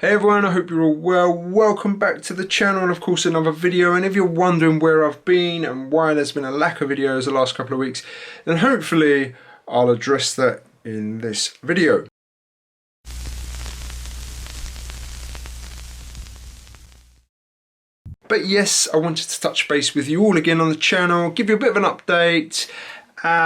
Hey everyone, I hope you're all well. Welcome back to the channel and of course another video. And if you're wondering where I've been and why there's been a lack of videos the last couple of weeks, then hopefully I'll address that in this video. But yes, I wanted to touch base with you all again on the channel, give you a bit of an update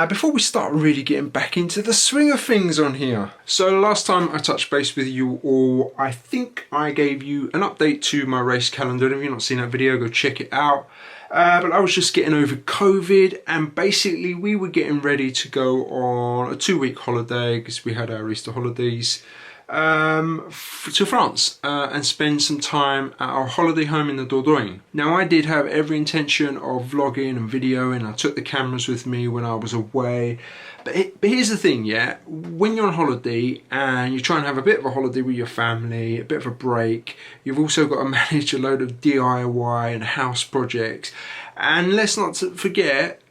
before we start really getting back into the swing of things on here. So last time I touched base with you all, I think I gave you an update to my race calendar. If you've not seen that video, go check it out. But I was just getting over COVID, and basically we were getting ready to go on a 2-week holiday because we had our Easter holidays to France and spend some time at our holiday home in the Dordogne. Now I did have every intention of vlogging and videoing. I took the cameras with me when I was away, but here's the thing, yeah, when you're on holiday and you try and have a bit of a holiday with your family, a bit of a break, you've also got to manage a load of DIY and house projects, and let's not forget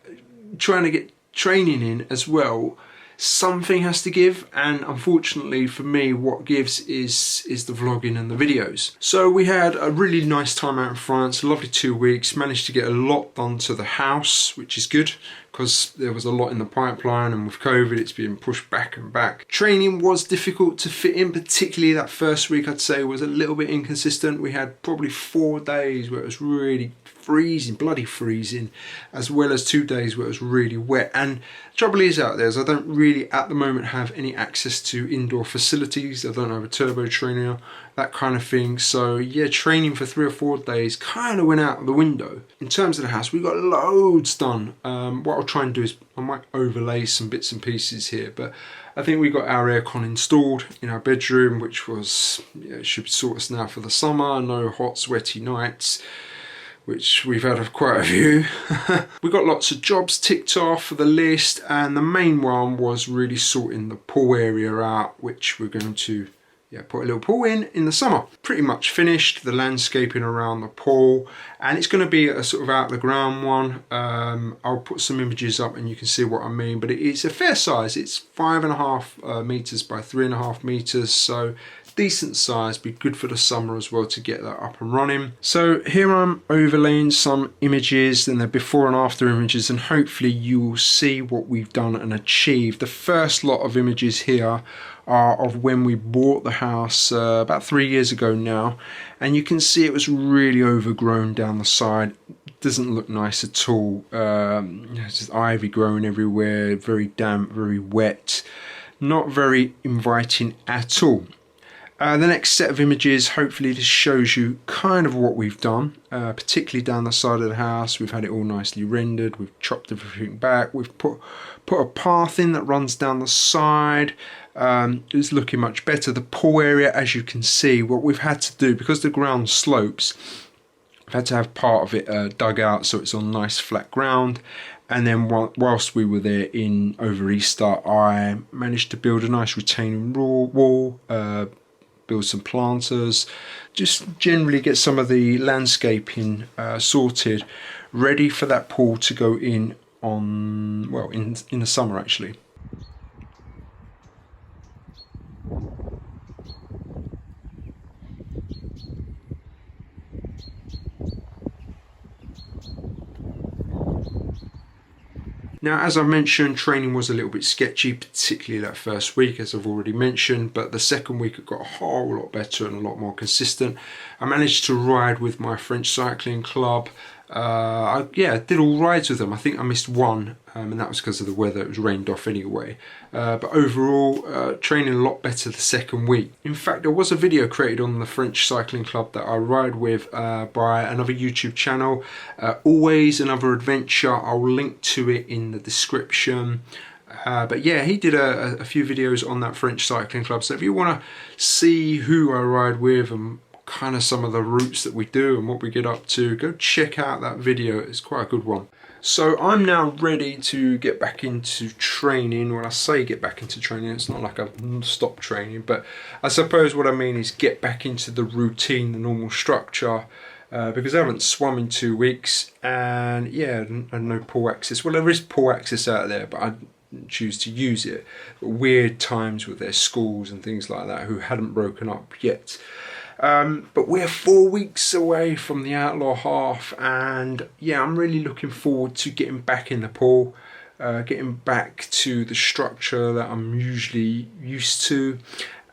trying to get training in as well. Something has to give, and unfortunately for me what gives is the vlogging and the videos. So we had a really nice time out in France, a lovely 2 weeks, managed to get a lot done to the house, which is good because there was a lot in the pipeline, and with COVID it's been pushed back and back. Training was difficult to fit in, particularly that first week I'd say was a little bit inconsistent. We had probably 4 days where it was really freezing, bloody freezing, as well as 2 days where it was really wet. And the trouble is out there is I don't really at the moment have any access to indoor facilities. I don't have a turbo trainer, that kind of thing. So yeah, training for 3 or 4 days kind of went out the window. In terms of the house, we got loads done. What I'll try and do is I might overlay some bits and pieces here, but I think we got our aircon installed in our bedroom, which was, yeah, it should sort us now for the summer. No hot sweaty nights, which we've had quite a few. We got lots of jobs ticked off for the list, and the main one was really sorting the pool area out, which we're going to put a little pool in the summer. Pretty much finished the landscaping around the pool, and it's going to be a sort of out the ground one. I'll put some images up and you can see what I mean, but it's a fair size. It's 5.5 meters by 3.5 meters, so decent size, be good for the summer as well to get that up and running. So here I'm overlaying some images, and they're before and after images, and hopefully you will see what we've done and achieved. The first lot of images here are of when we bought the house about 3 years ago now, and you can see it was really overgrown down the side. It doesn't look nice at all. There's just ivy growing everywhere, very damp, very wet, not very inviting at all. The next set of images, hopefully this shows you kind of what we've done, particularly down the side of the house. We've had it all nicely rendered, we've chopped everything back, we've put a path in that runs down the side. It's looking much better. The pool area, as you can see, what we've had to do, because the ground slopes, I've had to have part of it dug out so it's on nice flat ground. And then whilst we were there over Easter, I managed to build a nice retaining wall, build some planters, just generally get some of the landscaping sorted, ready for that pool to go in on, well, in the summer actually. Now, as I mentioned, training was a little bit sketchy, particularly that first week, as I've already mentioned, but the second week it got a whole lot better and a lot more consistent. I managed to ride with my French cycling club. I did all rides with them. I think I missed one, and that was because of the weather. It was rained off anyway. But overall, training a lot better the second week. In fact, there was a video created on the French cycling club that I ride with by another YouTube channel, Always Another Adventure. I'll link to it in the description. But yeah, he did a few videos on that French cycling club. So if you want to see who I ride with and kind of some of the routes that we do and what we get up to, go check out that video. It's quite a good one. So I'm now ready to get back into training. When I say get back into training, it's not like I've stopped training, but I suppose what I mean is get back into the routine, the normal structure, because I haven't swum in 2 weeks, and yeah, and no pool access. Well, there is pool access out there, but I choose to use it at weird times with their schools and things like that who hadn't broken up yet. But we're 4 weeks away from the Outlaw Half, and yeah, I'm really looking forward to getting back in the pool, getting back to the structure that I'm usually used to,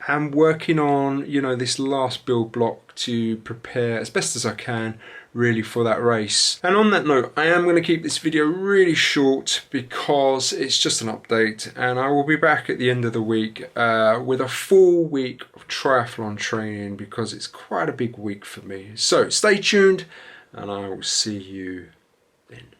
and working on, you know, this last build block to prepare as best as I can really for that race. And on that note, I am going to keep this video really short because it's just an update, and I will be back at the end of the week with a full week of triathlon training, because it's quite a big week for me. So stay tuned, and I will see you then.